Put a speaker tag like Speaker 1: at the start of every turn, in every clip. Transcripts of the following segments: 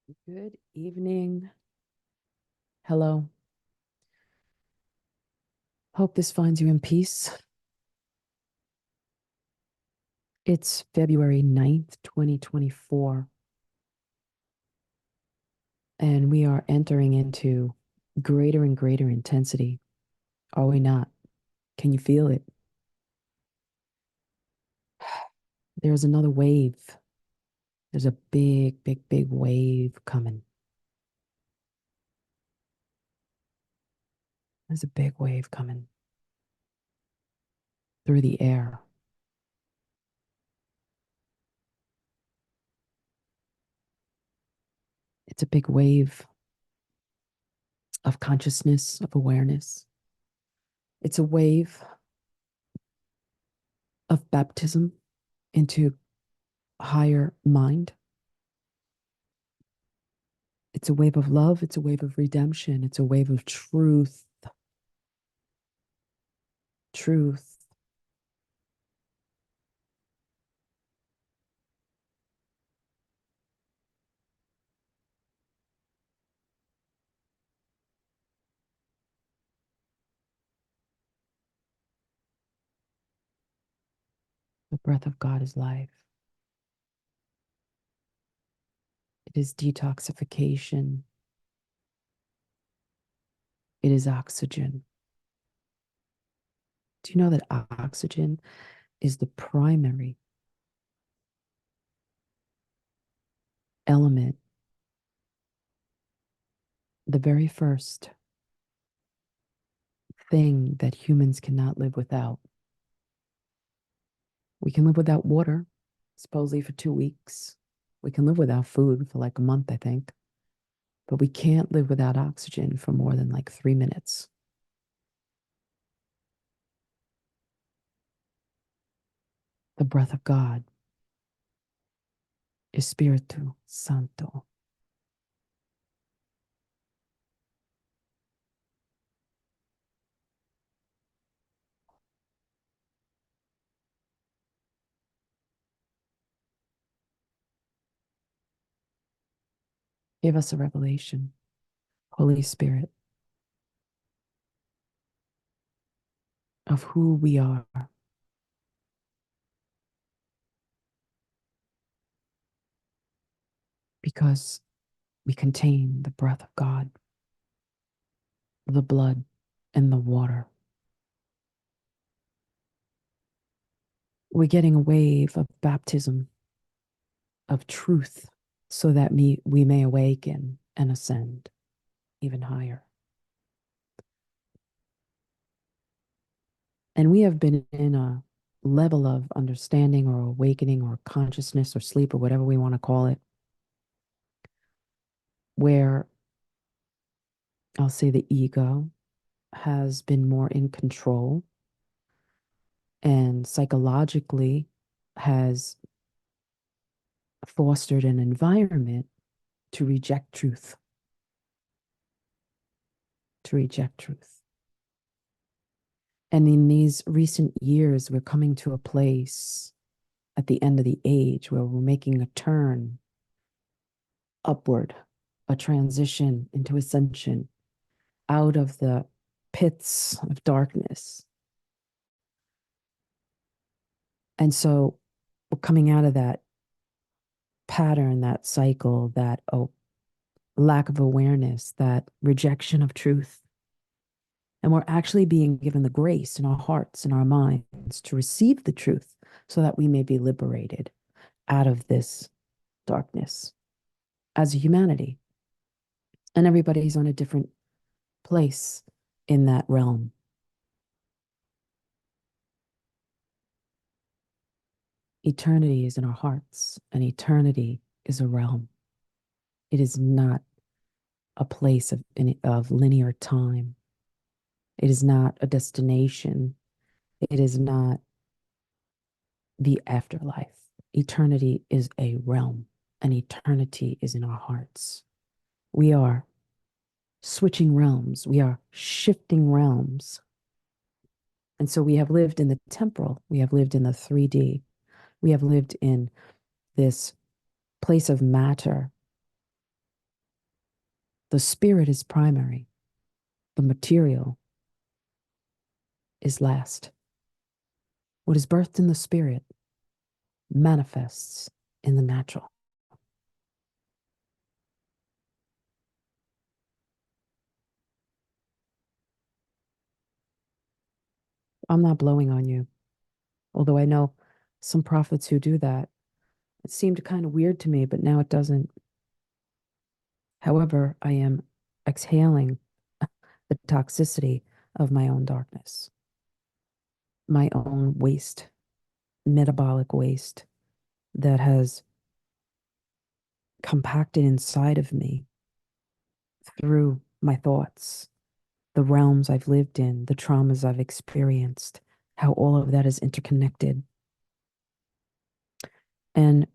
Speaker 1: Good evening. Hello. Hope this finds you in peace. It's February 9th, 2024, and we are entering into greater and greater intensity. Are we not? Can you feel it? There's another wave. There's a big, big, big wave coming. There's a big wave coming through the air. It's a big wave of consciousness, of awareness. It's a wave of baptism into higher mind. It's a wave of love. It's a wave of redemption. It's a wave of truth. Truth. The breath of God is life. It is detoxification. It is oxygen. Do you know that oxygen is the primary element, the very first thing that humans cannot live without? We can live without water, supposedly for 2 weeks. We can live without food for like a month, I think. But we can't live without oxygen for more than like 3 minutes. The breath of God, Espiritu Santo. Give us a revelation, Holy Spirit, of who we are, because we contain the breath of God, the blood, and the water. We're getting a wave of baptism of truth so that we may awaken and ascend even higher. And we have been in a level of understanding or awakening or consciousness or sleep or whatever we want to call it, where I'll say the ego has been more in control and psychologically has fostered an environment to reject truth, to reject truth. And in these recent years, we're coming to a place at the end of the age where we're making a turn upward, a transition into ascension out of the pits of darkness. And so we're coming out of that pattern, that cycle, that lack of awareness, that rejection of truth. And we're actually being given the grace in our hearts and our minds to receive the truth so that we may be liberated out of this darkness as a humanity. And everybody's on a different place in that realm. Eternity is in our hearts, and eternity is a realm. It is not a place of linear time. It is not a destination. It is not the afterlife. Eternity is a realm, and eternity is in our hearts. We are switching realms. We are shifting realms. And so we have lived in the temporal. We have lived in the 3D. We have lived in this place of matter The spirit is primary, the material is last. What is birthed in the spirit manifests in the natural. I'm not blowing on you, although I know some prophets who do that. It seemed kind of weird to me, but now it doesn't. However, I am exhaling the toxicity of my own darkness, my own waste, metabolic waste that has compacted inside of me through my thoughts, the realms I've lived in, the traumas I've experienced, how all of that is interconnected. And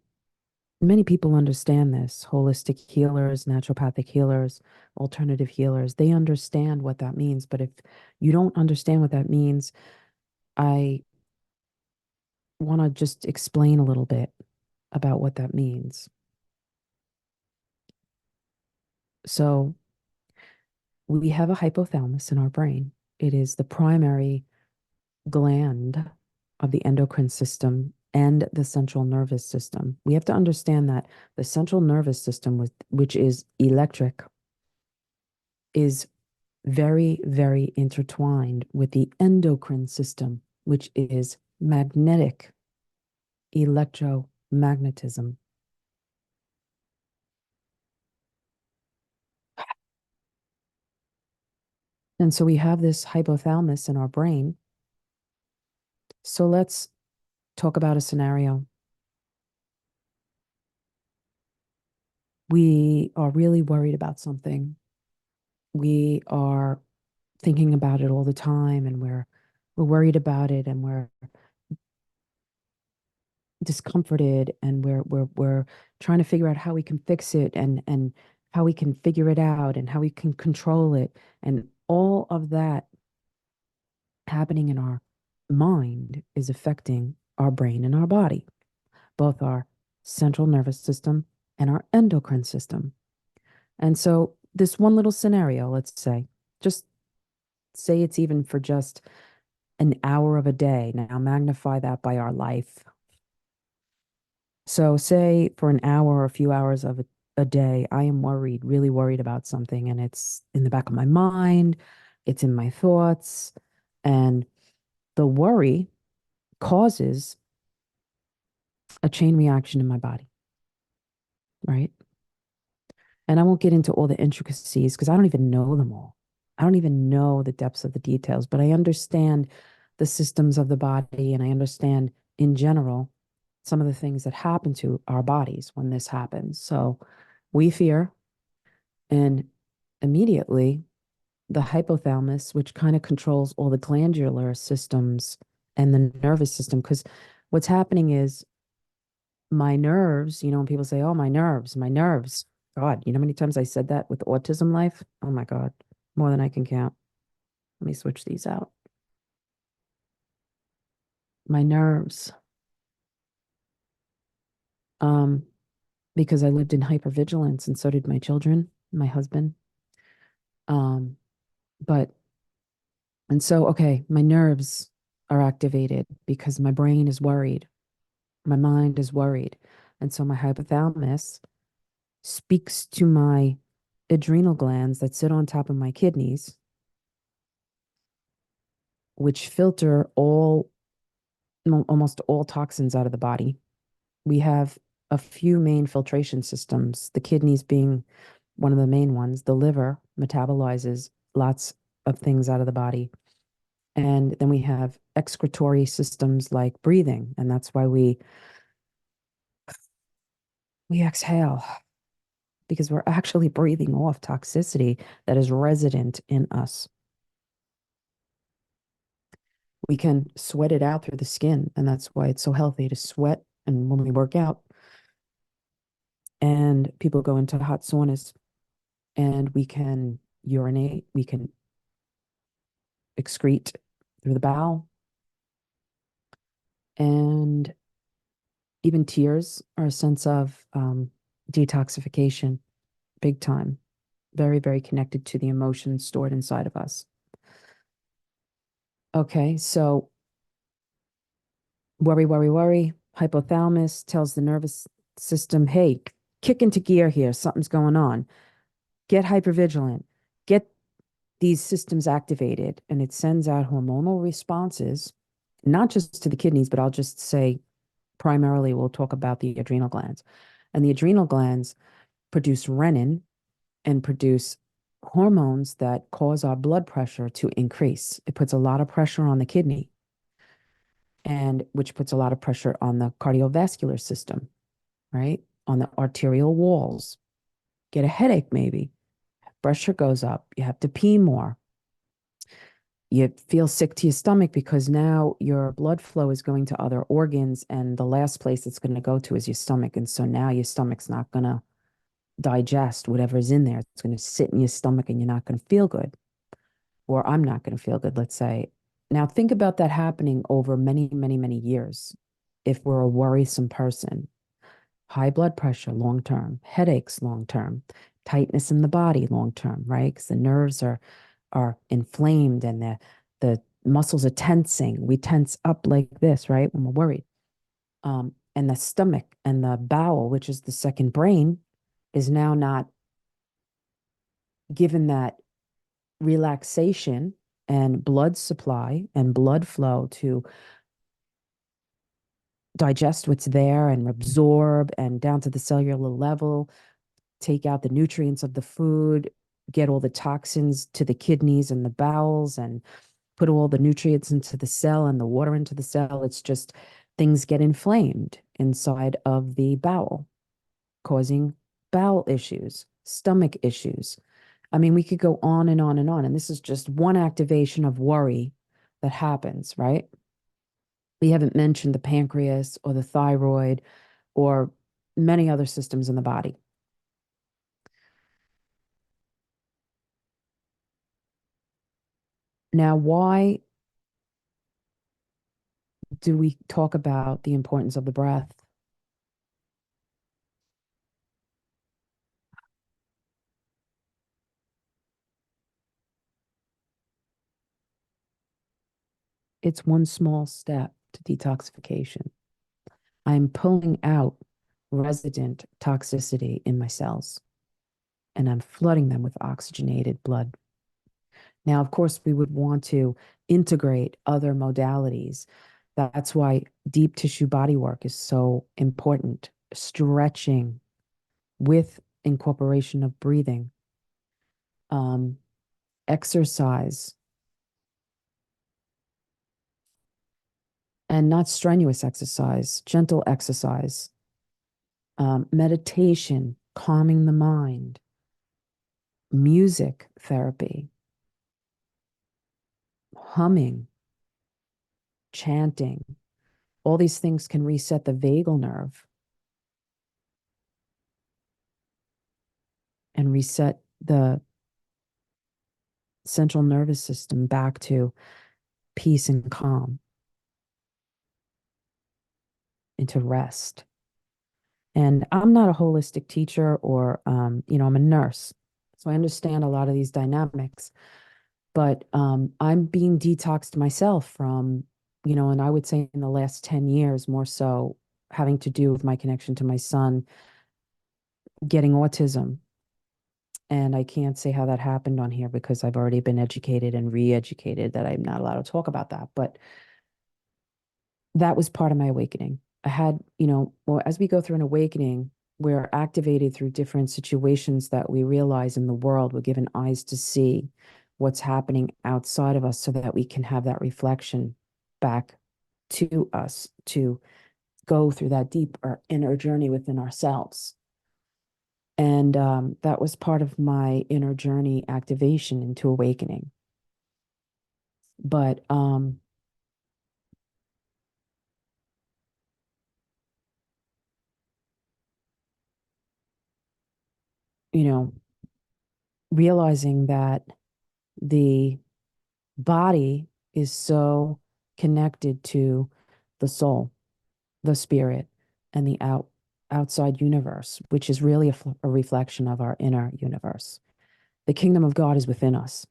Speaker 1: many people understand this holistic healers, naturopathic healers, alternative healers. They understand what that means. But if you don't understand what that means, I want to just explain a little bit about what that means. So, we have a hypothalamus in our brain. It is the primary gland of the endocrine system and the central nervous system. We have to understand that the central nervous system, which is electric, is very, very intertwined with the endocrine system, which is magnetic electromagnetism. And so we have this hypothalamus in our brain. So let's talk about a scenario. We are really worried about something. We are thinking about it all the time, and we're worried about it, and we're discomforted, and we're trying to figure out how we can fix it, and how we can figure it out, and how we can control it, and all of that happening in our mind is affecting our brain and our body, both our central nervous system and our endocrine system. And so this one little scenario, let's say, just say it's even for just an hour of a day. Now magnify that by our life. So say for an hour or a few hours of a day, I am worried, really worried about something, and it's in the back of my mind, it's in my thoughts, and the worry causes a chain reaction in my body, right? And I won't get into all the intricacies because I don't even know them all. I don't even know the depths of the details, but I understand the systems of the body, and I understand in general some of the things that happen to our bodies when this happens. So we fear, and immediately the hypothalamus, which kind of controls all the glandular systems and the nervous system, because what's happening is my nerves, when people say, oh, my nerves. God, you know how many times I said that with autism life? Oh my God, more than I can count. Let me switch these out. My nerves. Um, because I lived in hypervigilance, and so did my children, my husband. Um, but and so okay, my nerves are activated because my brain is worried. My mind is worried. And so my hypothalamus speaks to my adrenal glands that sit on top of my kidneys, which filter almost all toxins out of the body. We have a few main filtration systems, the kidneys being one of the main ones. The liver metabolizes lots of things out of the body. And then we have excretory systems like breathing, and that's why we exhale, because we're actually breathing off toxicity that is resident in us. We can sweat it out through the skin, and that's why it's so healthy to sweat. And when we work out, and people go into hot saunas, and we can urinate, we can excrete through the bowel, and even tears are a sense of detoxification, big time. very, very connected to the emotions stored inside of us. Okay, so worry, worry, worry. Hypothalamus tells the nervous system, hey, kick into gear here. Something's going on. Get hypervigilant. Get these systems activated. And it sends out hormonal responses, not just to the kidneys, but I'll just say primarily we'll talk about the adrenal glands. And the adrenal glands produce renin and produce hormones that cause our blood pressure to increase. It puts a lot of pressure on the kidney, and which puts a lot of pressure on the cardiovascular system, right? On the arterial walls. Get a headache, maybe. Pressure goes up. You have to pee more. You feel sick to your stomach because now your blood flow is going to other organs, and the last place it's going to go to is your stomach. And so now your stomach's not going to digest whatever's in there. It's going to sit in your stomach and you're not going to feel good. Or I'm not going to feel good, let's say. Now, think about that happening over many, many, many years. If we're a worrisome person, high blood pressure long term, headaches long term, tightness in the body long term, right? Because the nerves are inflamed and the muscles are tensing. We tense up like this, right? When we're worried. And the stomach and the bowel, which is the second brain, is now not given that relaxation and blood supply and blood flow to digest what's there and absorb and down to the cellular level, take out the nutrients of the food, get all the toxins to the kidneys and the bowels, and put all the nutrients into the cell and the water into the cell. It's just things get inflamed inside of the bowel, causing bowel issues, stomach issues. I mean, we could go on and on and on. And this is just one activation of worry that happens, right? We haven't mentioned the pancreas or the thyroid or many other systems in the body. Now, why do we talk about the importance of the breath? It's one small step to detoxification. I'm pulling out resident toxicity in my cells and I'm flooding them with oxygenated blood. Now, of course, we would want to integrate other modalities. That's why deep tissue body work is so important. Stretching with incorporation of breathing, um, exercise, and not strenuous exercise, gentle exercise, meditation, calming the mind, music therapy, humming, chanting. All these things can reset the vagal nerve and reset the central nervous system back to peace and calm, into rest. And I'm not a holistic teacher or, I'm a nurse. So I understand a lot of these dynamics, but I'm being detoxed myself from, and I would say in the last 10 years, more so having to do with my connection to my son getting autism. And I can't say how that happened on here because I've already been educated and re-educated that I'm not allowed to talk about that. But that was part of my awakening. I had, well, as we go through an awakening, we're activated through different situations that we realize in the world. We're given eyes to see what's happening outside of us so that we can have that reflection back to us to go through that deep or inner journey within ourselves. And that was part of my inner journey activation into awakening. But you know, realizing that the body is so connected to the soul, the spirit, and the outside universe, which is really a reflection of our inner universe. The kingdom of God is within us.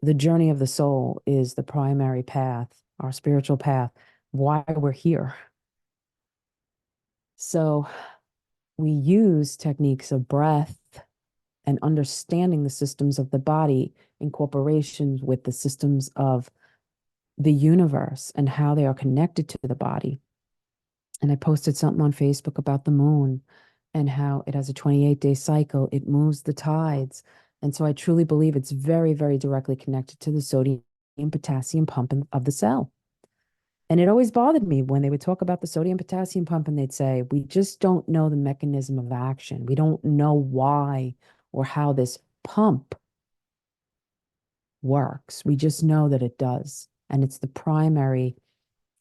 Speaker 1: The journey of the soul is the primary path, our spiritual path, why we're here. So we use techniques of breath and understanding the systems of the body in cooperation with the systems of the universe and how they are connected to the body. And I posted something on Facebook about the moon and how it has a 28-day cycle. It moves the tides. And so I truly believe it's very, very directly connected to the sodium and potassium pump of the cell. And it always bothered me when they would talk about the sodium potassium pump and they'd say, we just don't know the mechanism of action. We don't know why or how this pump works. We just know that it does. And it's the primary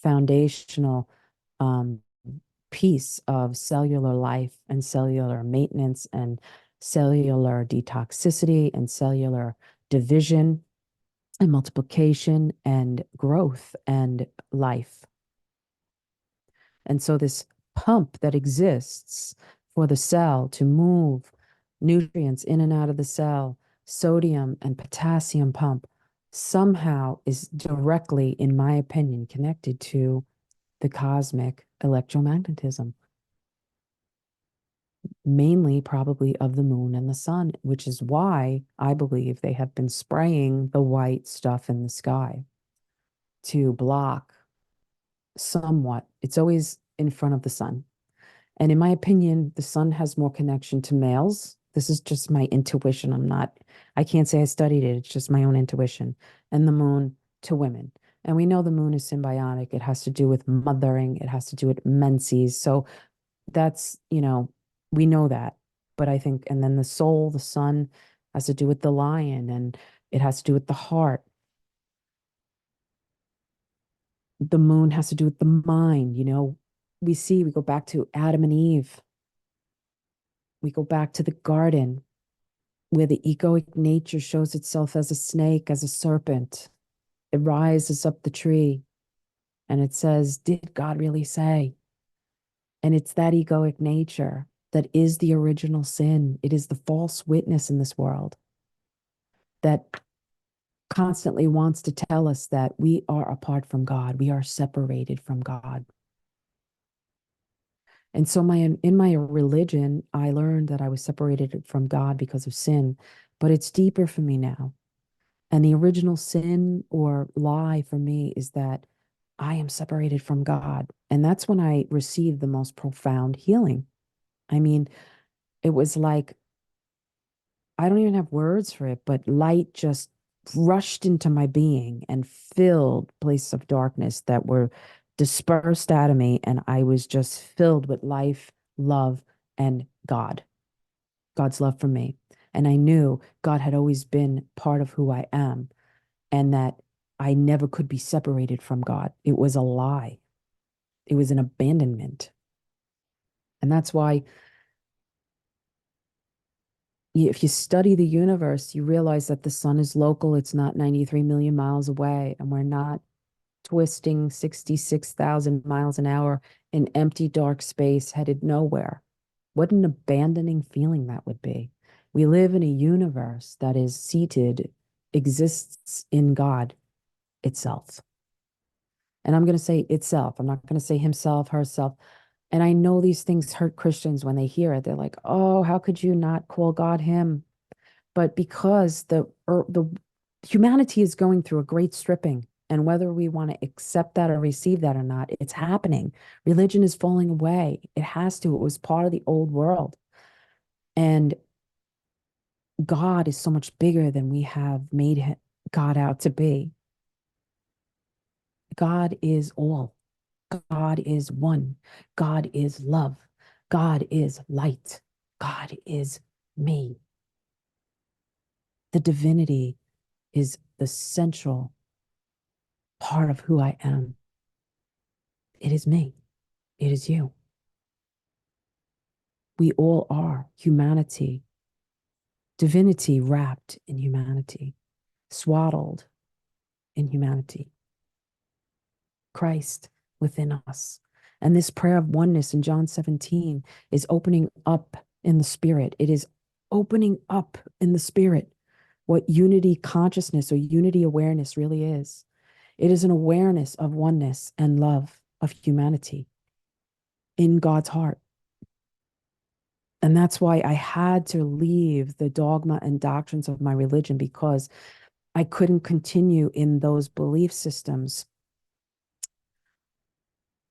Speaker 1: foundational um, piece of cellular life and cellular maintenance and cellular detoxicity and cellular division and multiplication and growth and life. And so this pump that exists for the cell to move nutrients in and out of the cell, sodium and potassium pump, somehow is directly, in my opinion, connected to the cosmic electromagnetism, mainly probably of the moon and the sun, which is why I believe they have been spraying the white stuff in the sky to block somewhat. It's always in front of the sun. And in my opinion, the sun has more connection to males. This is just my intuition. I can't say I studied it. It's just my own intuition. And the moon to women. And we know the moon is symbiotic. It has to do with mothering. It has to do with menses. So that's, we know that. But I think, and then the soul, the sun has to do with the lion and it has to do with the heart. The moon has to do with the mind. We go back to Adam and Eve. We go back to the garden where the egoic nature shows itself as a snake, as a serpent. It rises up the tree and it says, did God really say? And it's that egoic nature that is the original sin. It is the false witness in this world that constantly wants to tell us that we are apart from God. We are separated from God. And so in my religion, I learned that I was separated from God because of sin, but it's deeper for me now. And the original sin or lie for me is that I am separated from God. And that's when I received the most profound healing. I mean, it was like, I don't even have words for it, but light just rushed into my being and filled places of darkness that were dispersed out of me. And I was just filled with life, love, and God's love for me. And I knew God had always been part of who I am and that I never could be separated from God. It was a lie. It was an abandonment. And that's why if you study the universe, you realize that the sun is local. It's not 93 million miles away, and we're not twisting 66,000 miles an hour in empty, dark space headed nowhere. What an abandoning feeling that would be. We live in a universe that is seated, exists in God itself. And I'm going to say itself. I'm not going to say himself, herself. And I know these things hurt Christians when they hear it. They're like, oh, how could you not call God him? But because the humanity is going through a great stripping, and whether we want to accept that or receive that or not, it's happening. Religion is falling away. It has to. It was part of the old world. And God is so much bigger than we have made God out to be. God is all. God is one. God is love. God is light. God is me. The divinity is the central part of who I am. It is me. It is you. We all are humanity, divinity wrapped in humanity, swaddled in humanity, Christ within us. And this prayer of oneness in John 17 is opening up in the spirit. It is opening up in the spirit what unity consciousness or unity awareness really is. It is an awareness of oneness and love of humanity in God's heart. And that's why I had to leave the dogma and doctrines of my religion, because I couldn't continue in those belief systems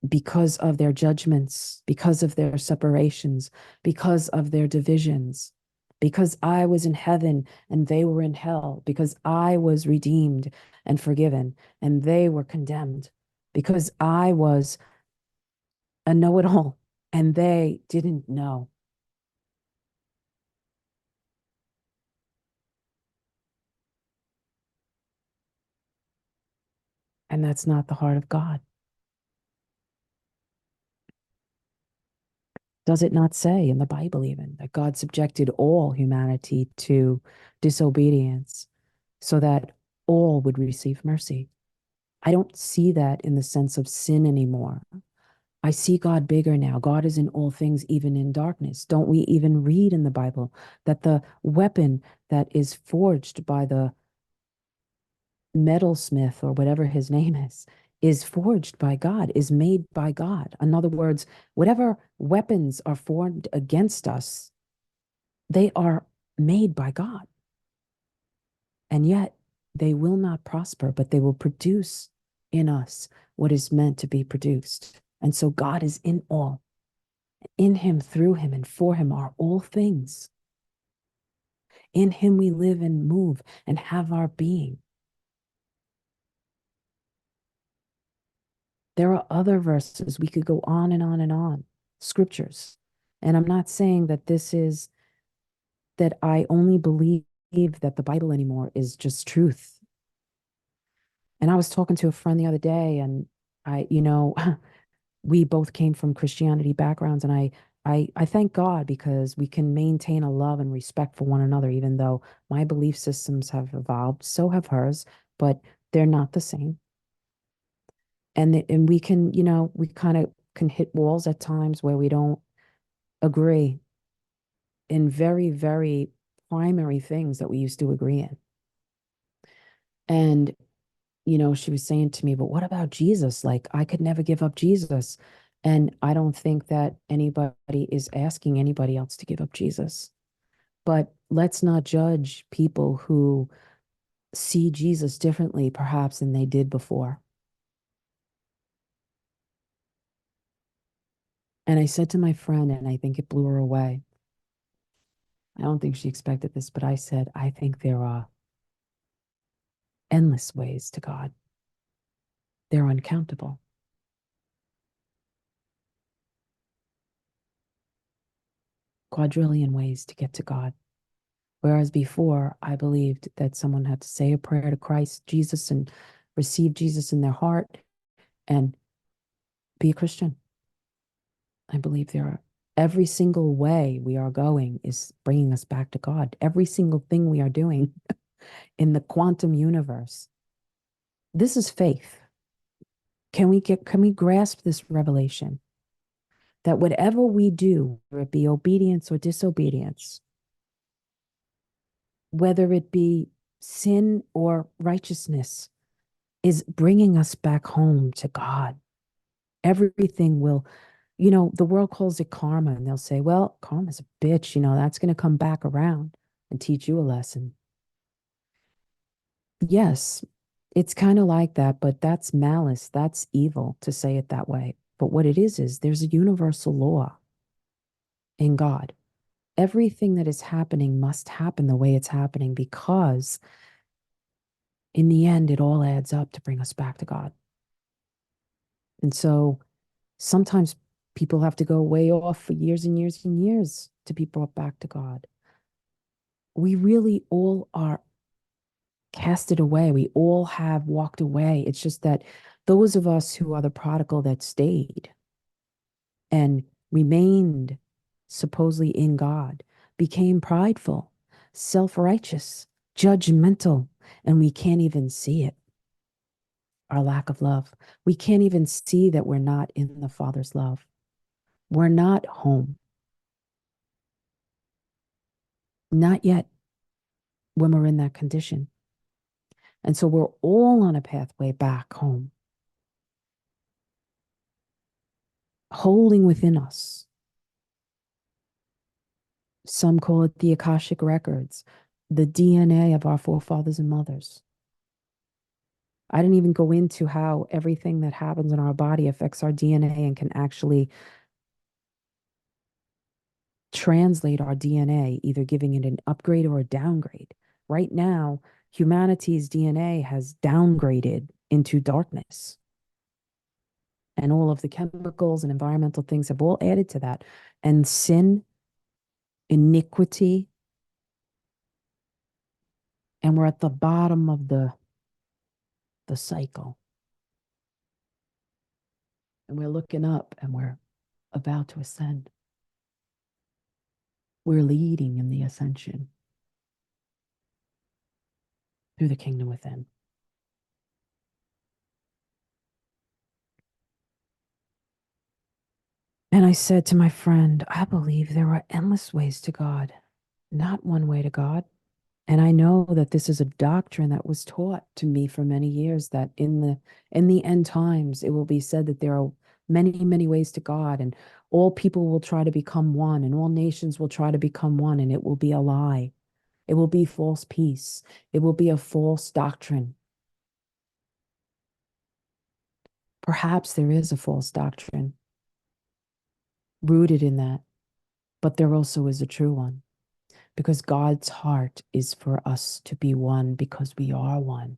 Speaker 1: because of their judgments, because of their separations, because of their divisions, because I was in heaven and they were in hell, because I was redeemed and forgiven and they were condemned, because I was a know it all and they didn't know. And that's not the heart of God. Does it not say in the Bible even that God subjected all humanity to disobedience so that all would receive mercy? I don't see that in the sense of sin anymore. I see God bigger now. God is in all things, even in darkness. Don't we even read in the Bible that the weapon that is forged by the metalsmith or whatever his name is forged by God, is made by God? In other words, whatever weapons are formed against us, they are made by God. And yet they will not prosper, but they will produce in us what is meant to be produced. And so God is in all. In him, through him, and for him are all things. In him we live and move and have our being. There are other verses. We could go on and on and on, scriptures. And I'm not saying that this is that I only believe that the Bible anymore is just truth. And I was talking to a friend the other day, and we both came from Christianity backgrounds, and I thank God because we can maintain a love and respect for one another, even though my belief systems have evolved, so have hers, but they're not the same. And we can, we kind of can hit walls at times where we don't agree in very, very primary things that we used to agree in. And she was saying to me, but what about Jesus? Like, I could never give up Jesus. And I don't think that anybody is asking anybody else to give up Jesus. But let's not judge people who see Jesus differently, perhaps, than they did before. And I said to my friend, and I think it blew her away. I don't think she expected this, but I said, I think there are endless ways to God. They're uncountable. Quadrillion ways to get to God. Whereas before, I believed that someone had to say a prayer to Christ, Jesus, and receive Jesus in their heart and be a Christian. I believe every single way we are going is bringing us back to God. Every single thing we are doing in the quantum universe. This is faith. Can we grasp this revelation that whatever we do, whether it be obedience or disobedience, whether it be sin or righteousness, is bringing us back home to God. Everything will, the world calls it karma, and they'll say, well, karma's a bitch, that's going to come back around and teach you a lesson. Yes, it's kind of like that, but that's malice. That's evil to say it that way. But what it is there's a universal law in God. Everything that is happening must happen the way it's happening, because in the end, it all adds up to bring us back to God. And so sometimes people have to go way off for years and years and years to be brought back to God. We really all are casted away. We all have walked away. It's just that those of us who are the prodigal that stayed and remained supposedly in God became prideful, self-righteous, judgmental, and we can't even see it. Our lack of love. We can't even see that we're not in the Father's love. We're not home. Not yet. when we're in that condition. And so we're all on a pathway back home, holding within us. Some call it the Akashic records, the DNA of our forefathers and mothers. I didn't even go into how everything that happens in our body affects our DNA and can actually translate our DNA, either giving it an upgrade or a downgrade. Right now, humanity's DNA has downgraded into darkness. And all of the chemicals and environmental things have all added to that. And sin, iniquity, and we're at the bottom of the cycle. And we're looking up and we're about to ascend. We're leading in the ascension through the kingdom within. And I said to my friend, I believe there are endless ways to God, not one way to God. And I know that this is a doctrine that was taught to me for many years, that in the end times it will be said that there are many, many ways to God, and all people will try to become one, and all nations will try to become one, and it will be a lie. It will be false peace. It will be a false doctrine. Perhaps there is a false doctrine rooted in that, but there also is a true one, because God's heart is for us to be one because we are one.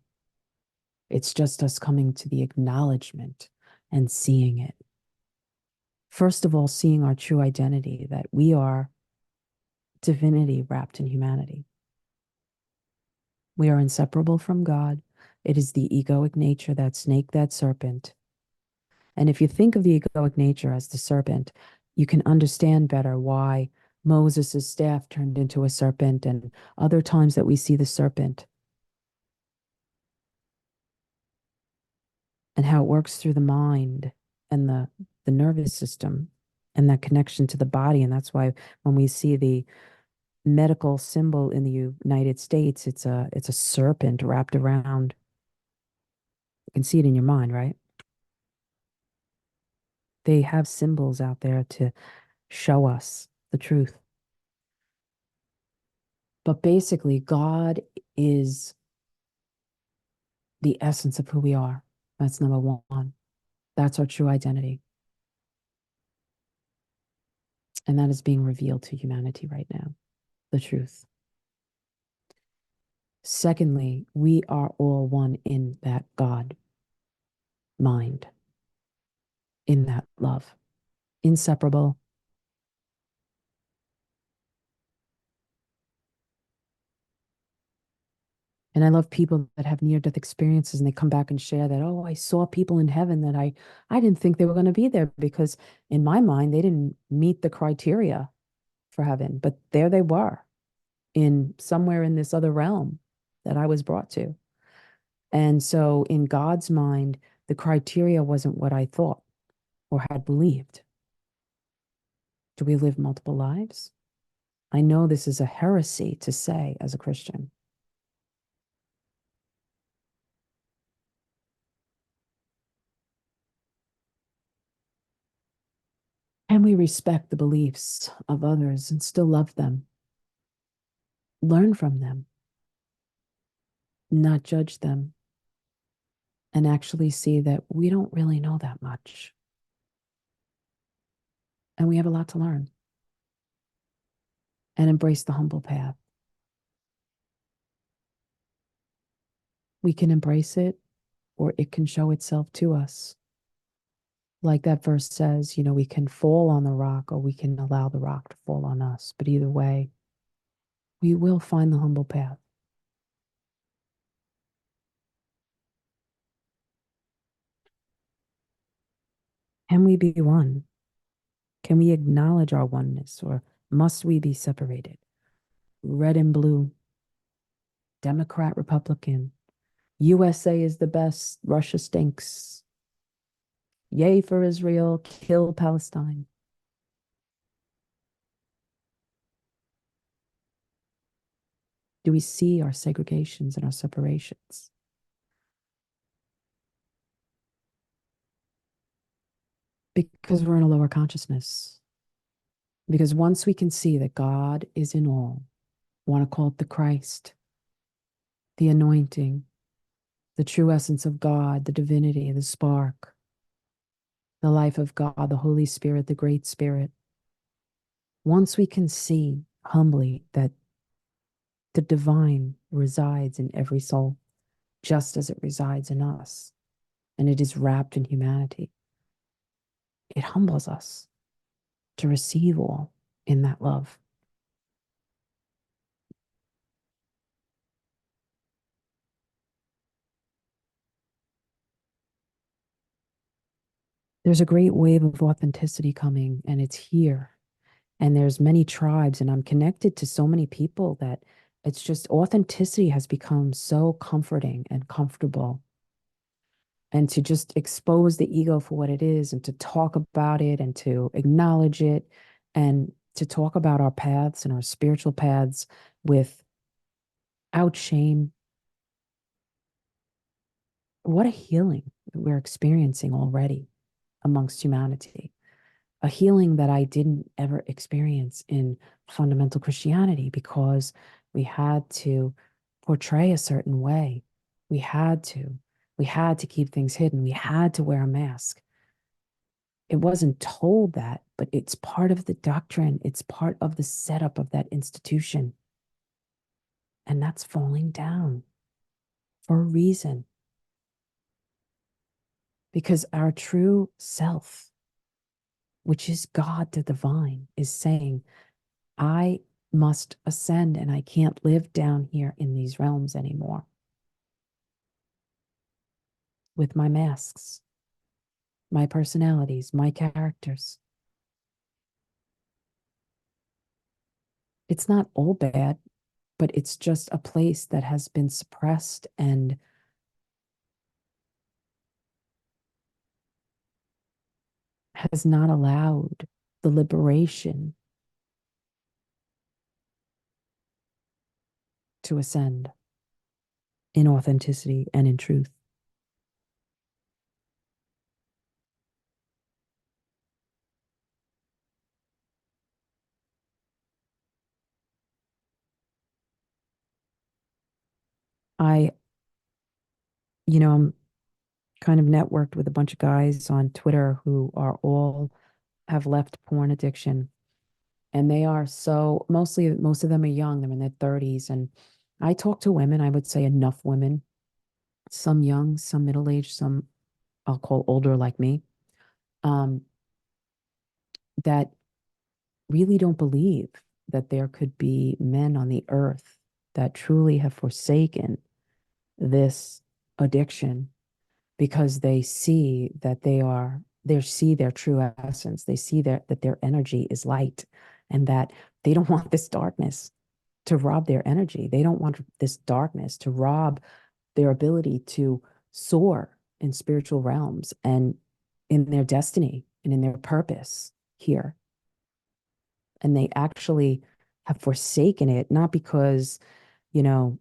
Speaker 1: It's just us coming to the acknowledgement and seeing it. First of all, seeing our true identity, that we are divinity wrapped in humanity. We are inseparable from God. It is the egoic nature, that snake, that serpent. And if you think of the egoic nature as the serpent, you can understand better why Moses' staff turned into a serpent, and other times that we see the serpent, and how it works through the mind and the nervous system and that connection to the body. And that's why when we see the medical symbol in the United States, it's a serpent wrapped around. You can see it in your mind, right? They have symbols out there to show us the truth. But basically, God is the essence of who we are. That's number one. That's our true identity. And that is being revealed to humanity right now, the truth. Secondly, we are all one in that God mind, in that love, inseparable. And I love people that have near-death experiences and they come back and share that, oh, I saw people in heaven that I didn't think they were going to be there, because in my mind, they didn't meet the criteria for heaven, but there they were in somewhere in this other realm that I was brought to. And so in God's mind, the criteria wasn't what I thought or had believed. Do we live multiple lives? I know this is a heresy to say as a Christian. And we respect the beliefs of others and still love them, learn from them, not judge them, and actually see that we don't really know that much. And we have a lot to learn, and embrace the humble path. We can embrace it, or it can show itself to us. Like that verse says, we can fall on the rock, or we can allow the rock to fall on us. But either way, we will find the humble path. Can we be one? Can we acknowledge our oneness, or must we be separated? Red and blue, Democrat, Republican, USA is the best, Russia stinks. Yay for Israel, kill Palestine. Do we see our segregations and our separations? Because we're in a lower consciousness. Because once we can see that God is in all, want to call it the Christ, the anointing, the true essence of God, the divinity, the spark, the life of God, the Holy Spirit, the Great Spirit. Once we can see humbly that the divine resides in every soul, just as it resides in us, and it is wrapped in humanity, it humbles us to receive all in that love. There's a great wave of authenticity coming, and it's here. And there's many tribes, and I'm connected to so many people that it's just authenticity has become so comforting and comfortable. And to just expose the ego for what it is and to talk about it and to acknowledge it and to talk about our paths and our spiritual paths without shame. What a healing we're experiencing already amongst humanity. A healing that I didn't ever experience in fundamental Christianity because we had to portray a certain way. We had to. We had to keep things hidden. We had to wear a mask. It wasn't told that, but it's part of the doctrine. It's part of the setup of that institution. And that's falling down for a reason. Because our true self, which is God the divine, is saying, I must ascend and I can't live down here in these realms anymore with my masks, my personalities, my characters. It's not all bad, but it's just a place that has been suppressed and has not allowed the liberation to ascend in authenticity and in truth. I, I'm kind of networked with a bunch of guys on Twitter who are all have left porn addiction. And they are so mostly, most of them are young, they're in their 30s. And I talk to women, I would say enough women, some young, some middle aged, some I'll call older like me, um, that really don't believe that there could be men on the earth that truly have forsaken this addiction because they see that they see their true essence. They see that their energy is light and that they don't want this darkness to rob their energy. They don't want this darkness to rob their ability to soar in spiritual realms and in their destiny and in their purpose here. And they actually have forsaken it, not because, you know,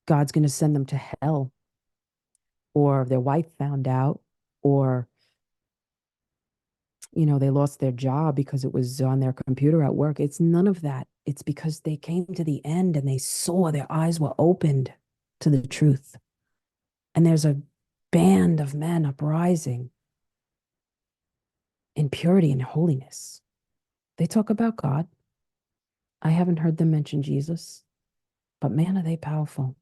Speaker 1: God's going to send them to hell or their wife found out or, they lost their job because it was on their computer at work. It's none of that. It's because they came to the end and they saw their eyes were opened to the truth. And there's a band of men uprising in purity and holiness. They talk about God. I haven't heard them mention Jesus, but man, are they powerful.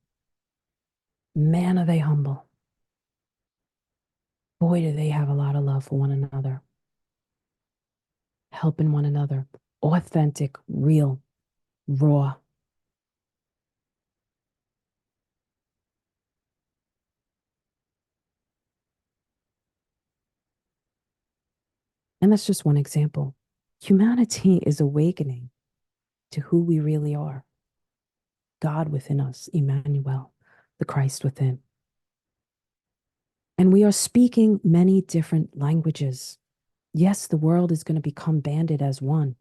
Speaker 1: Man, are they humble. Boy, do they have a lot of love for one another, helping one another, authentic, real, raw. And that's just one example. Humanity is awakening to who we really are. God within us, Emmanuel, the Christ within. And we are speaking many different languages. Yes, the world is going to become banded as one.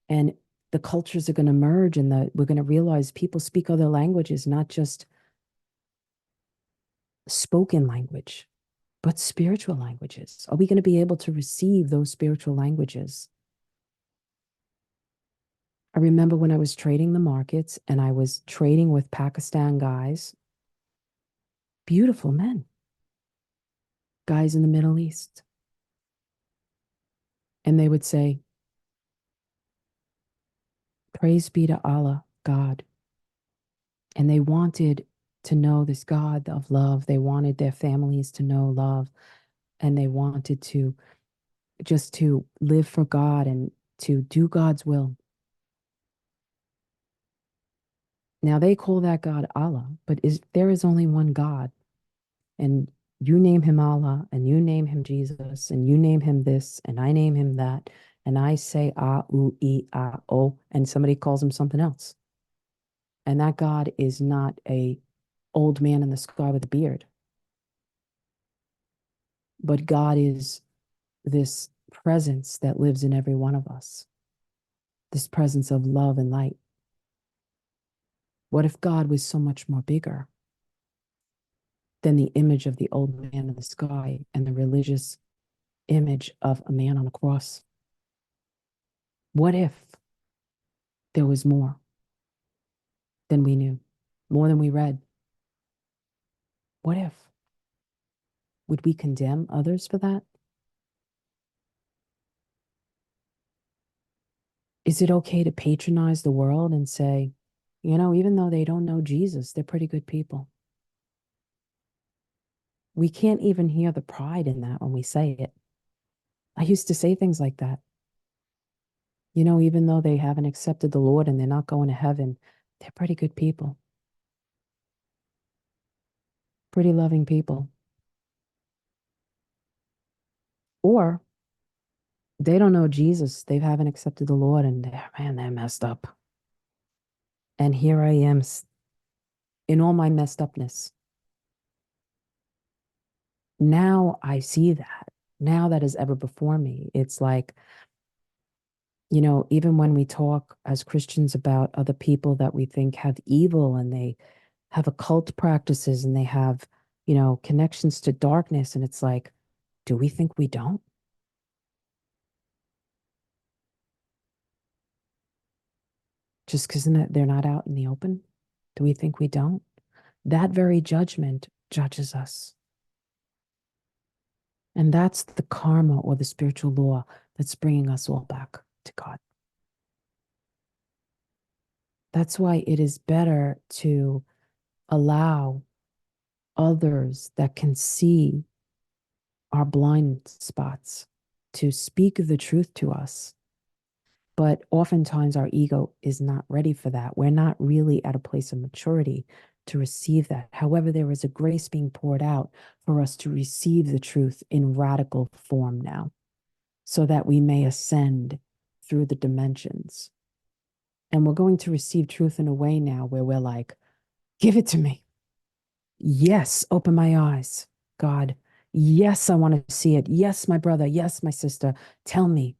Speaker 1: And the cultures are going to merge and we're going to realize people speak other languages, not just spoken language, but spiritual languages. Are we going to be able to receive those spiritual languages? I remember when I was trading the markets and I was trading with Pakistan guys, beautiful men, guys in the Middle East. And they would say, "Praise be to Allah, God." And they wanted to know this God of love. They wanted their families to know love. And they wanted to just to live for God and to do God's will. Now they call that God Allah, but there is only one God. And you name him Allah, and you name him Jesus, and you name him this, and I name him that, and I say ah, ooh, e, ah, oh, and somebody calls him something else. And that God is not a old man in the sky with a beard, but God is this presence that lives in every one of us, this presence of love and light. What if God was so much more bigger than the image of the old man in the sky and the religious image of a man on a cross? What if there was more than we knew, more than we read? What if? Would we condemn others for that? Is it okay to patronize the world and say, even though they don't know Jesus, they're pretty good people? We can't even hear the pride in that when we say it. I used to say things like that. Even though they haven't accepted the Lord and they're not going to heaven, they're pretty good people, pretty loving people. Or they don't know Jesus, they haven't accepted the Lord, and they're messed up. And here I am in all my messed upness. Now I see that. Now that is ever before me. It's like, even when we talk as Christians about other people that we think have evil and they have occult practices and they have, connections to darkness, and it's like, do we think we don't? Just because they're not out in the open? Do we think we don't? That very judgment judges us. And that's the karma or the spiritual law that's bringing us all back to God. That's why it is better to allow others that can see our blind spots to speak the truth to us. But oftentimes our ego is not ready for that. We're not really at a place of maturity to receive that. However, there is a grace being poured out for us to receive the truth in radical form now, so that we may ascend through the dimensions. And we're going to receive truth in a way now where we're like, give it to me. Yes, open my eyes, God. Yes, I want to see it. Yes, my brother. Yes, my sister. Tell me.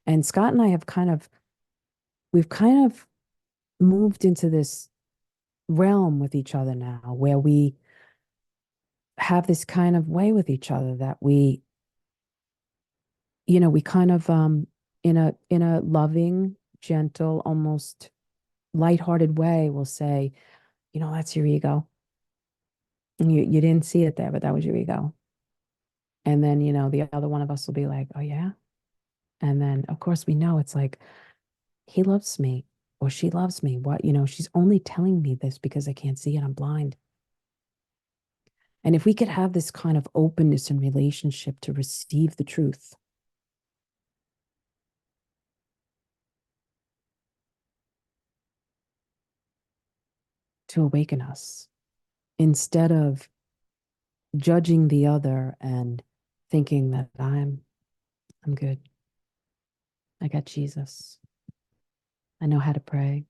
Speaker 1: And Scott and I we've kind of moved into this realm with each other now where we have this kind of way with each other that we kind of in a loving, gentle, almost lighthearted way will say, that's your ego. And you didn't see it there, but that was your ego. And then, the other one of us will be like, oh yeah. And then of course we know it's like, he loves me or she loves me. What, she's only telling me this because I can't see it. I'm blind. And if we could have this kind of openness in relationship to receive the truth, to awaken us, instead of judging the other and thinking that I'm good. I got Jesus. I know how to pray.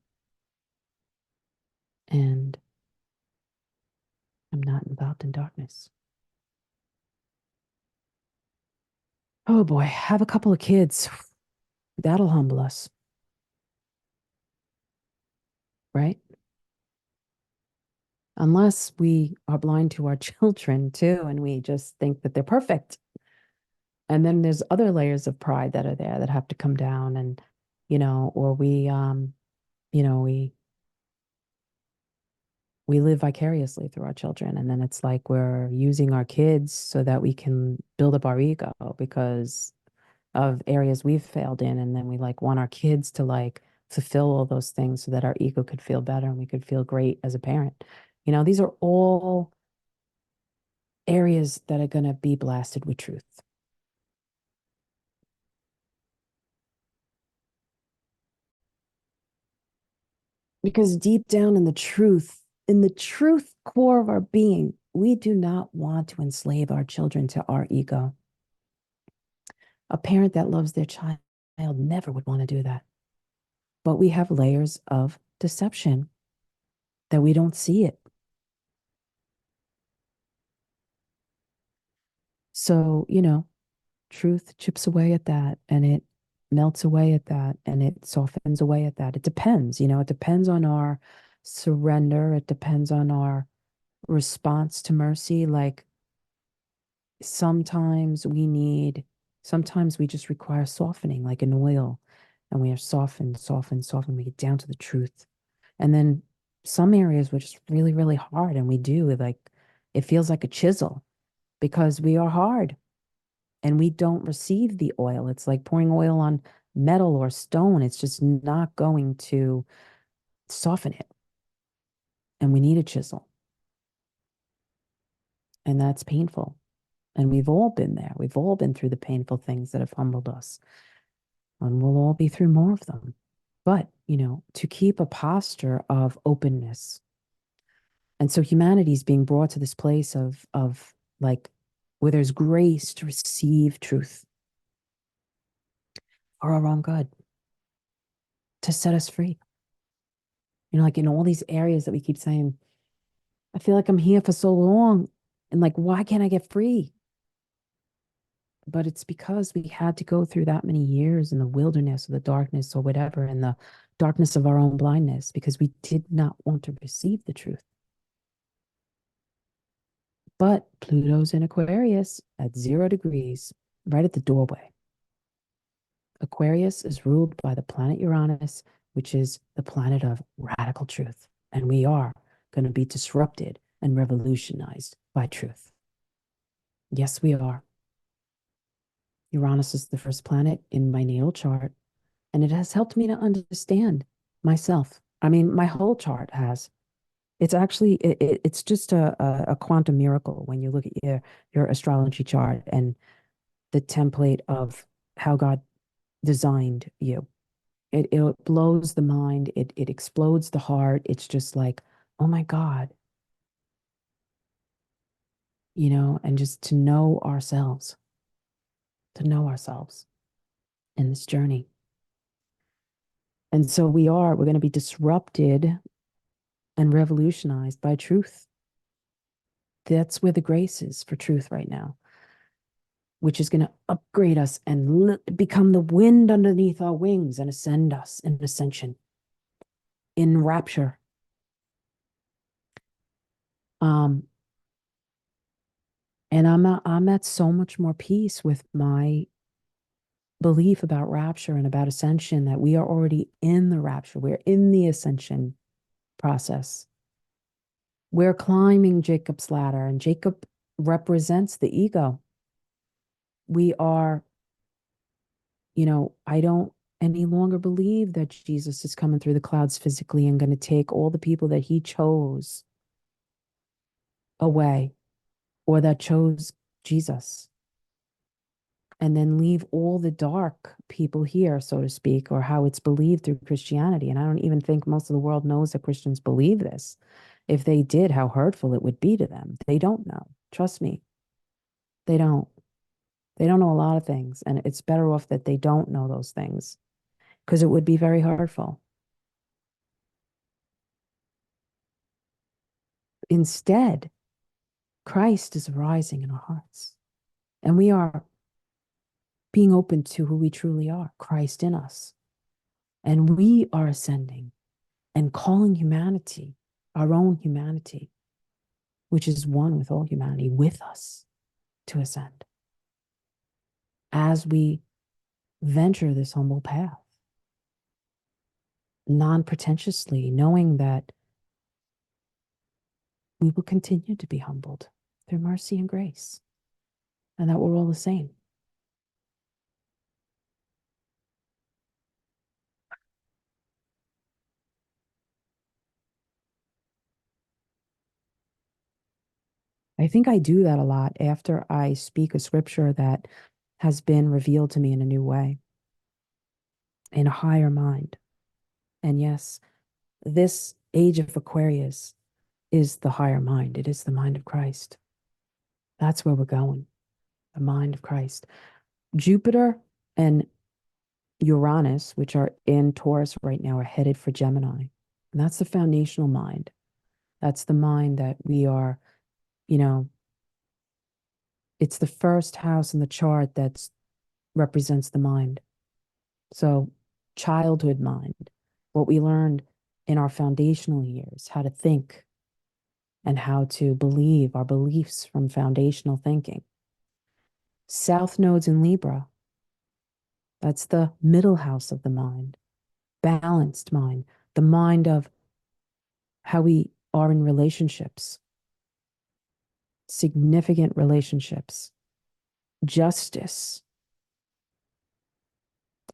Speaker 1: And I'm not involved in darkness. Oh boy, have a couple of kids. That'll humble us. right? Unless we are blind to our children too, and we just think that they're perfect. And then there's other layers of pride that are there that have to come down and, or you know, we we live vicariously through our children. And then it's like we're using our kids so that we can build up our ego because of areas we've failed in. And then we like want our kids to like fulfill all those things so that our ego could feel better and we could feel great as a parent. These are all areas that are going to be blasted with truth. Because deep down in the truth core of our being, we do not want to enslave our children to our ego. A parent that loves their child never would want to do that. But we have layers of deception that we don't see it. So, truth chips away at that and it melts away at that and it softens away at that. It depends, it depends on our surrender. It depends on our response to mercy. Like sometimes we need, sometimes we just require softening, like an oil, and we are softened, softened, softened. We get down to the truth. And then some areas were just really, really hard. And we do like, it feels like a chisel because we are hard and we don't receive the oil. It's like pouring oil on metal or stone. It's just not going to soften it. And we need a chisel. And that's painful. And we've all been there. We've all been through the painful things that have humbled us. And we'll all be through more of them. But, to keep a posture of openness. And so humanity is being brought to this place of like where there's grace to receive truth for our own good, to set us free. Like in all these areas that we keep saying, I feel like I'm here for so long. And like, why can't I get free? But it's because we had to go through that many years in the wilderness or the darkness or whatever, in the darkness of our own blindness, because we did not want to receive the truth. But Pluto's in Aquarius at 0 degrees, right at the doorway. Aquarius is ruled by the planet Uranus, which is the planet of radical truth. And we are going to be disrupted and revolutionized by truth. Yes, we are. Uranus is the first planet in my natal chart, and it has helped me to understand myself. I mean, my whole chart has. It's actually it's just a quantum miracle when you look at your astrology chart and the template of how God designed you. It blows the mind. It explodes the heart. It's just like, oh my God, and just to know ourselves in this journey. And so we're going to be disrupted and revolutionized by truth. That's where the grace is for truth right now, which is going to upgrade us and become the wind underneath our wings and ascend us in ascension, in rapture. And I'm at so much more peace with my belief about rapture and about ascension that we are already in the rapture. We're in the ascension process. We're climbing Jacob's ladder, and Jacob represents the ego. We are, I don't any longer believe that Jesus is coming through the clouds physically and going to take all the people that he chose away or that chose Jesus and then leave all the dark people here, so to speak, or how it's believed through Christianity. And I don't even think most of the world knows that Christians believe this. If they did, how hurtful it would be to them. They don't know. Trust me. They don't. They don't know a lot of things. And it's better off that they don't know those things because it would be very hurtful. Instead, Christ is rising in our hearts. And we are being open to who we truly are, Christ in us. And we are ascending. and calling humanity, our own humanity, which is one with all humanity, with us to ascend as we venture this humble path, non pretentiously, knowing that we will continue to be humbled through mercy and grace, and that we're all the same. I think I do that a lot after I speak a scripture that has been revealed to me in a new way, in a higher mind. And yes, this age of Aquarius is the higher mind. It is the mind of Christ. That's where we're going, the mind of Christ. Jupiter and Uranus, which are in Taurus right now, are headed for Gemini. And that's the foundational mind. That's the mind that we are, you know, it's the first house in the chart that represents the mind. So, childhood mind, what we learned in our foundational years, how to think and how to believe, our beliefs from foundational thinking. South nodes in Libra, that's the middle house of the mind, balanced mind, the mind of how we are in relationships, significant relationships, justice.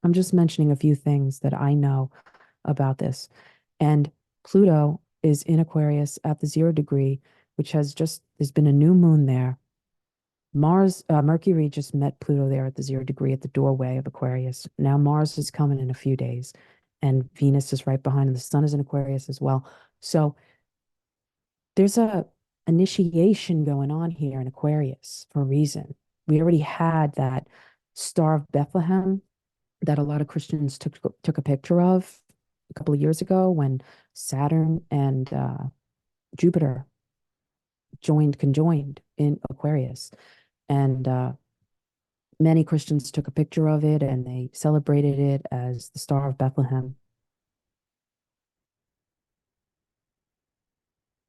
Speaker 1: I'm just mentioning a few things that I know about this. And Pluto is in Aquarius at the 0 degree, which there's been a new moon there. Mercury just met Pluto there at the 0 degree at the doorway of Aquarius. Now Mars is coming in a few days, and Venus is right behind, and the sun is in Aquarius as well. So there's a initiation going on here in Aquarius for a reason. We already had that Star of Bethlehem that a lot of Christians took a picture of a couple of years ago when Saturn and Jupiter conjoined in Aquarius. And many Christians took a picture of it and they celebrated it as the Star of Bethlehem.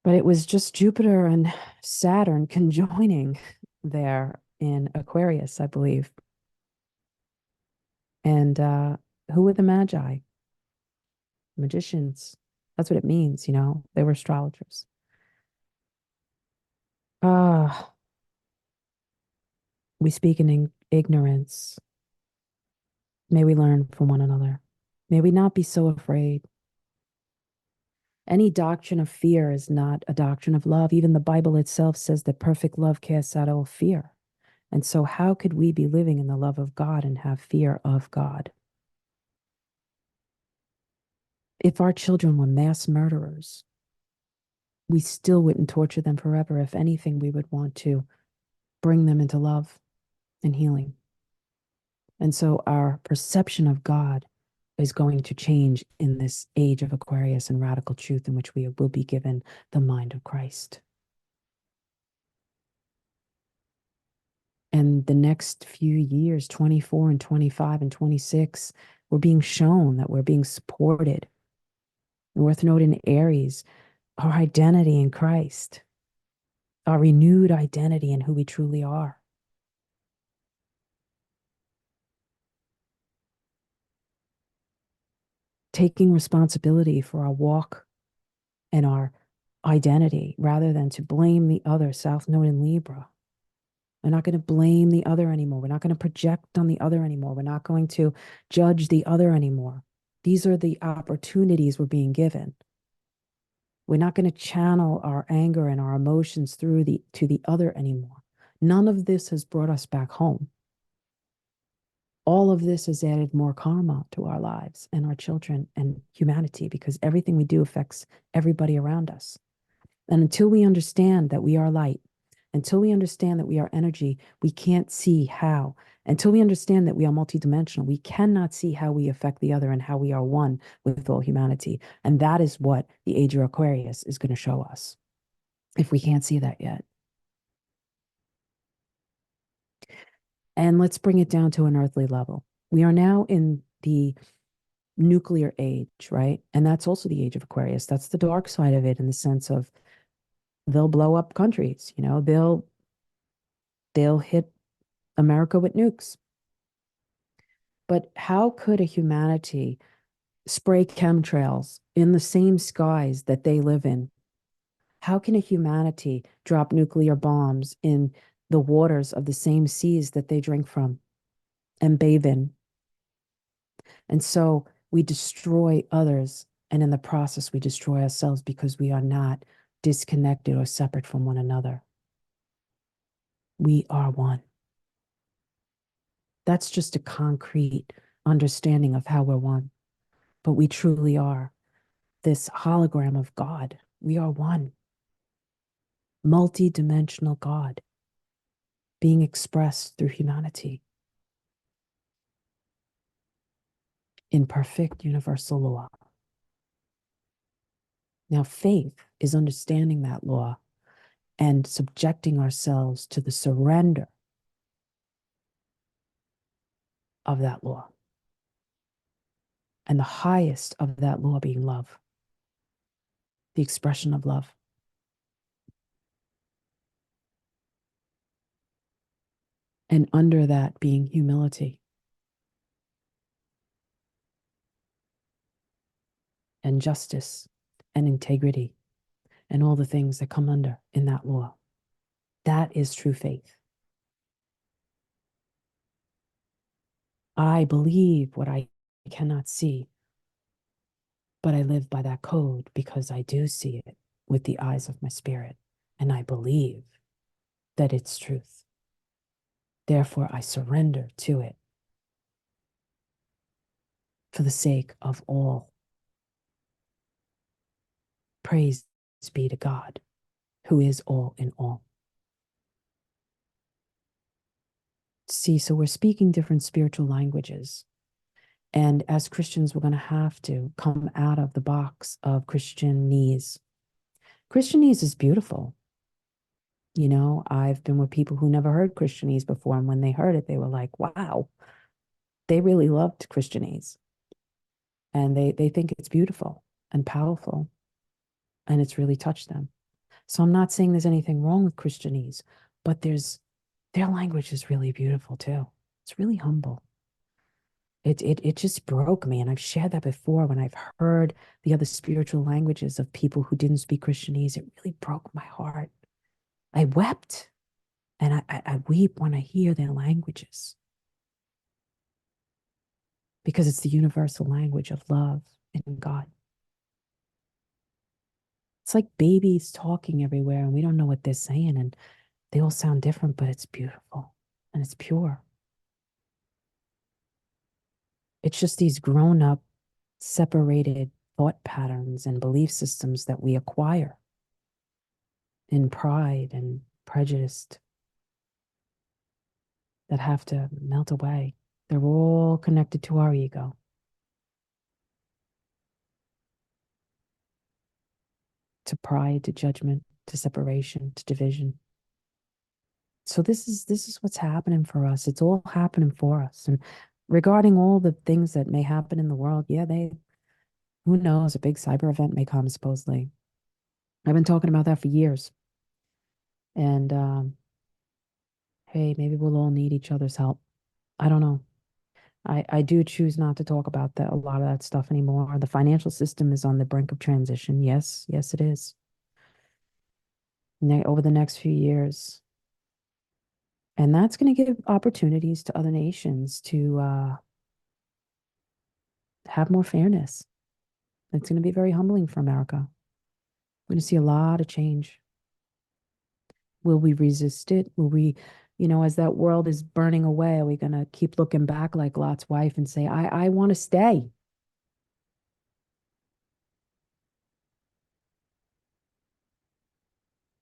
Speaker 1: But it was just Jupiter and Saturn conjoining there in Aquarius, I believe. And who were the Magi? Magicians. That's what it means, They were astrologers. Ah, we speak in ignorance. May we learn from one another. May we not be so afraid. Any doctrine of fear is not a doctrine of love. Even the Bible itself says that perfect love casts out all fear. And so, how could we be living in the love of God and have fear of God? If our children were mass murderers, we still wouldn't torture them forever. If anything, we would want to bring them into love and healing. And so, our perception of God is going to change in this age of Aquarius and radical truth, in which we will be given the mind of Christ. And the next few years, 24 and 25 and 26, we're being shown that we're being supported. North Node in Aries, our identity in Christ, our renewed identity in who we truly are. Taking responsibility for our walk and our identity rather than to blame the other, South Node in Libra. We're not going to blame the other anymore. We're not going to project on the other anymore. We're not going to judge the other anymore. These are the opportunities we're being given. We're not going to channel our anger and our emotions to the other anymore. None of this has brought us back home. All of this has added more karma to our lives and our children and humanity, because everything we do affects everybody around us. And until we understand that we are light, until we understand that we are energy, we can't see how. Until we understand that we are multidimensional, we cannot see how we affect the other and how we are one with all humanity. And that is what the age of Aquarius is going to show us, if we can't see that yet. And let's bring it down to an earthly level. We are now in the nuclear age, right? And that's also the age of Aquarius. That's the dark side of it in the sense of they'll blow up countries, they'll hit America with nukes. But how could a humanity spray chemtrails in the same skies that they live in? How can a humanity drop nuclear bombs in the waters of the same seas that they drink from and bathe in? And so we destroy others, and in the process, we destroy ourselves because we are not disconnected or separate from one another. We are one. That's just a concrete understanding of how we're one. But we truly are this hologram of God. We are one, multi-dimensional God being expressed through humanity in perfect universal law. Now, faith is understanding that law and subjecting ourselves to the surrender of that law. And the highest of that law being love, the expression of love. And under that being humility and justice and integrity and all the things that come under in that law. That is true faith. I believe what I cannot see, but I live by that code because I do see it with the eyes of my spirit, and I believe that it's truth. Therefore, I surrender to it for the sake of all. Praise be to God, who is all in all. See, so we're speaking different spiritual languages. And as Christians, we're going to have to come out of the box of Christianese. Christianese is beautiful. I've been with people who never heard Christianese before. And when they heard it, they were like, wow, they really loved Christianese. And they think it's beautiful and powerful. And it's really touched them. So I'm not saying there's anything wrong with Christianese, but their language is really beautiful too. It's really humble. It just broke me. And I've shared that before when I've heard the other spiritual languages of people who didn't speak Christianese. It really broke my heart. I wept. And I weep when I hear their languages because it's the universal language of love and God. It's like babies talking everywhere and we don't know what they're saying and they all sound different, but it's beautiful and it's pure. It's just these grown up, separated thought patterns and belief systems that we acquire in pride and prejudice that have to melt away. They're all connected to our ego. To pride, to judgment, to separation, to division. So this is what's happening for us. It's all happening for us. And regarding all the things that may happen in the world, yeah, who knows, a big cyber event may come supposedly. I've been talking about that for years. And hey, maybe we'll all need each other's help. I don't know. I do choose not to talk about a lot of that stuff anymore. The financial system is on the brink of transition. Yes, yes, it is. Over the next few years. And that's going to give opportunities to other nations to have more fairness. It's going to be very humbling for America. We're going to see a lot of change. Will we resist it? Will we, as that world is burning away, are we going to keep looking back like Lot's wife and say, I want to stay?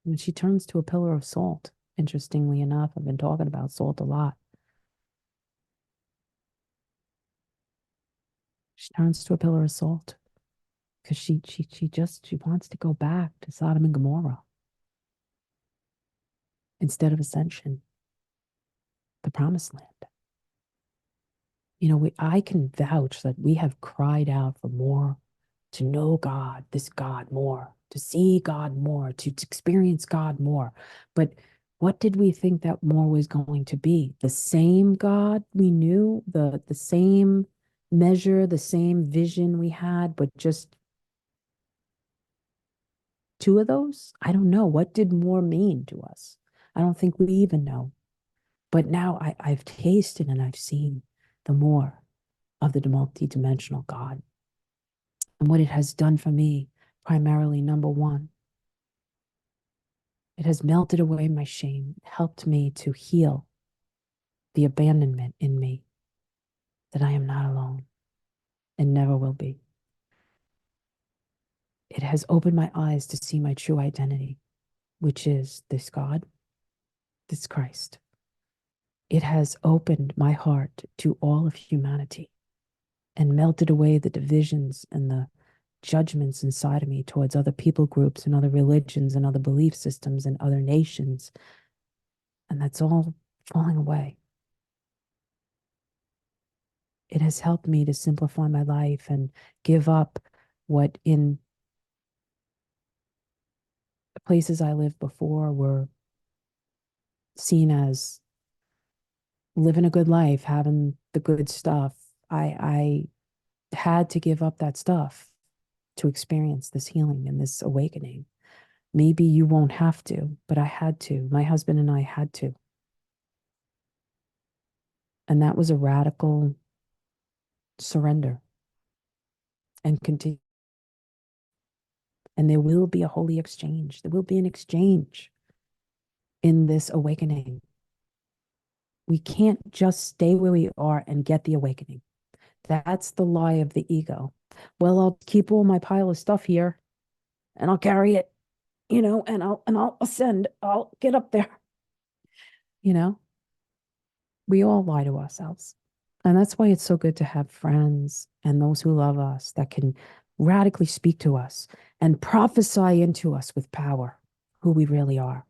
Speaker 1: And she turns to a pillar of salt. Interestingly enough, I've been talking about salt a lot. She turns to a pillar of salt because she wants to go back to Sodom and Gomorrah instead of ascension, the promised land. I can vouch that we have cried out for more, to know God, this God more, to see God more, to experience God more. But what did we think that more was going to be? The same God we knew, the same measure, the same vision we had, but just two of those? I don't know. What did more mean to us? I don't think we even know. But now I've tasted and I've seen the more of the multidimensional God. And what it has done for me, primarily, number one, it has melted away my shame, helped me to heal the abandonment in me that I am not alone and never will be. It has opened my eyes to see my true identity, which is this God, this Christ. It has opened my heart to all of humanity and melted away the divisions and the judgments inside of me towards other people groups and other religions and other belief systems and other nations. And that's all falling away. It has helped me to simplify my life and give up what in the places I lived before were seen as living a good life, having the good stuff. I had to give up that stuff to experience this healing and this awakening. Maybe you won't have to, but I had to. My husband and I had to. And that was a radical surrender and continue. And there will be a holy exchange. There will be an exchange in this awakening. We can't just stay where we are and get the awakening. That's the lie of the ego. Well, I'll keep all my pile of stuff here and I'll carry it, and I'll ascend. I'll get up there. You know, we all lie to ourselves. And that's why it's so good to have friends and those who love us that can radically speak to us and prophesy into us with power who we really are.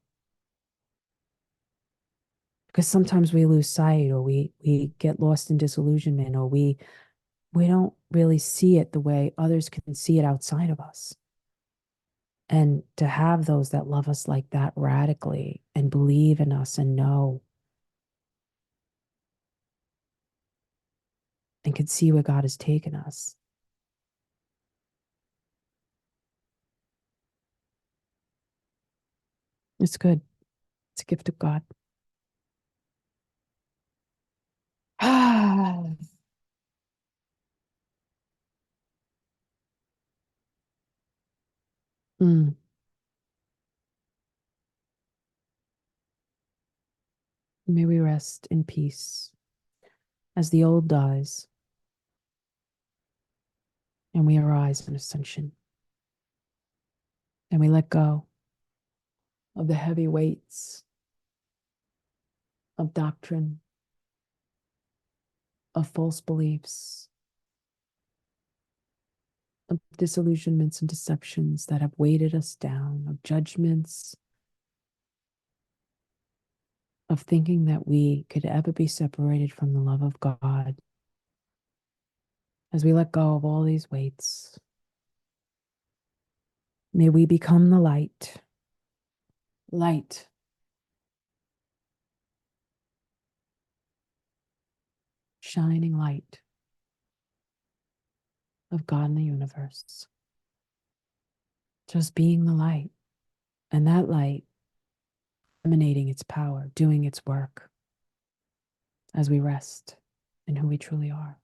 Speaker 1: Because sometimes we lose sight, or we get lost in disillusionment, or we don't really see it the way others can see it outside of us. And to have those that love us like that radically and believe in us and know and can see where God has taken us. It's good. It's a gift of God. Ah, mm. May we rest in peace as the old dies and we arise in ascension and we let go of the heavy weights of doctrine, of false beliefs, of disillusionments and deceptions that have weighted us down, of judgments, of thinking that we could ever be separated from the love of God. As we let go of all these weights, may we become the light, light, shining light of God in the universe. Just being the light, and that light emanating its power, doing its work as we rest in who we truly are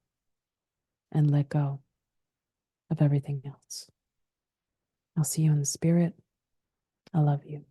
Speaker 1: and let go of everything else. I'll see you in the spirit. I love you.